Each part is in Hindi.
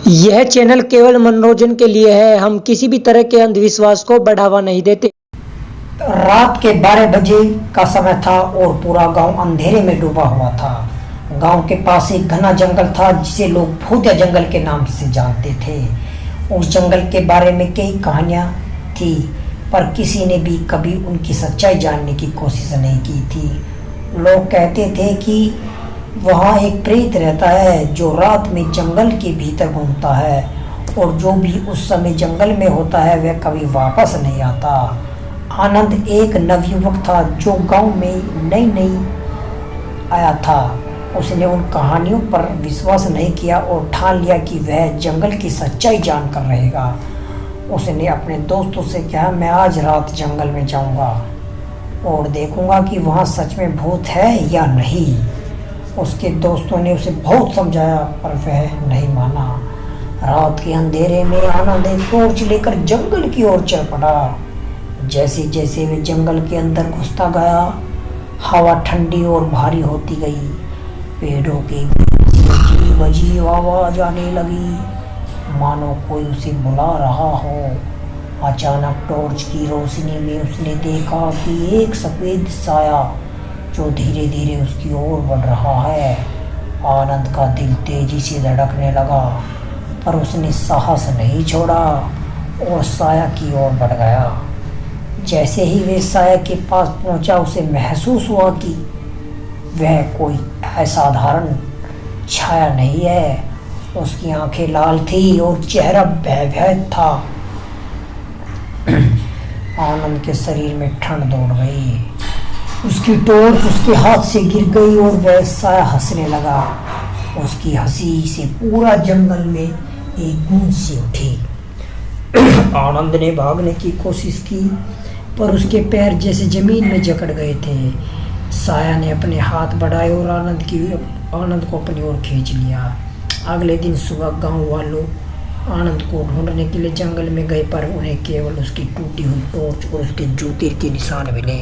यह चैनल केवल मनोरंजन के लिए है। हम किसी भी तरह के अंधविश्वास को बढ़ावा नहीं देते। रात के 12 बजे का समय था और पूरा गांव अंधेरे में डूबा हुआ था। गांव के पास एक घना जंगल था जिसे लोग भूतिया जंगल के नाम से जानते थे। उस जंगल के बारे में कई कहानियां थी, पर किसी ने भी कभी उनकी सच्चाई जानने की कोशिश नहीं की थी। लोग कहते थे कि वहाँ एक प्रेत रहता है जो रात में जंगल के भीतर घूमता है और जो भी उस समय जंगल में होता है वह कभी वापस नहीं आता। आनंद एक नवयुवक था जो गांव में नई आया था। उसने उन कहानियों पर विश्वास नहीं किया और ठान लिया कि वह जंगल की सच्चाई जानकर रहेगा। उसने अपने दोस्तों से कहा, मैं आज रात जंगल में जाऊंगा और देखूंगा कि वहाँ सच में भूत है या नहीं। उसके दोस्तों ने उसे बहुत समझाया पर वह नहीं माना। रात के अंधेरे में आनंद एक टॉर्च लेकर जंगल की ओर चल पड़ा। जैसे जैसे वे जंगल के अंदर घुसता गया, हवा ठंडी और भारी होती गई। पेड़ों के अजीब अजीब आवाज आने लगी, मानो कोई उसे बुला रहा हो। अचानक टॉर्च की रोशनी में उसने देखा कि एक सफेद साया जो धीरे धीरे उसकी ओर बढ़ रहा है। आनंद का दिल तेजी से धड़कने लगा, पर उसने साहस नहीं छोड़ा और साया की ओर बढ़ गया। जैसे ही वे साया के पास पहुंचा, उसे महसूस हुआ कि वह कोई असाधारण छाया नहीं है। उसकी आंखें लाल थी और चेहरा भयभीत था। आनंद के शरीर में ठंड दौड़ गई। उसकी टॉर्च उसके हाथ से गिर गई और वह साया हंसने लगा। उसकी हंसी से पूरा जंगल में एक गूंज सी उठी। आनंद ने भागने की कोशिश की, पर उसके पैर जैसे जमीन में जकड़ गए थे। साया ने अपने हाथ बढ़ाए और आनंद को अपनी ओर खींच लिया। अगले दिन सुबह गांव वालों आनंद को ढूंढने के लिए जंगल में गए, पर उन्हें केवल उसकी टूटी हुई टॉर्च और उसके जूते के निशान मिले।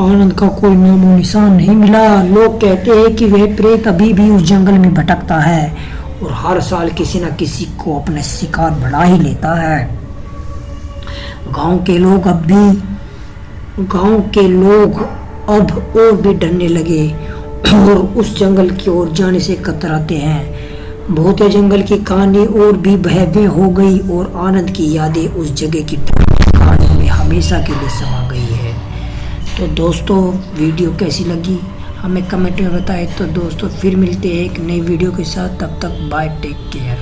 आनंद का कोई नामो निशान नहीं मिला। लोग कहते हैं कि वह प्रेत अभी भी उस जंगल में भटकता है और हर साल किसी न किसी को अपने शिकार बना ही लेता है। गांव के लोग अब और भी डरने लगे और उस जंगल की ओर जाने से कतराते हैं। भूतिया जंगल की कहानी और भी भयावह हो गई और आनंद की यादें उस जगह की कहानी में हमेशा के लिए समा गई है। तो दोस्तों, वीडियो कैसी लगी हमें कमेंट में बताएं। तो दोस्तों, फिर मिलते हैं एक नई वीडियो के साथ। तब तक बाय, टेक केयर।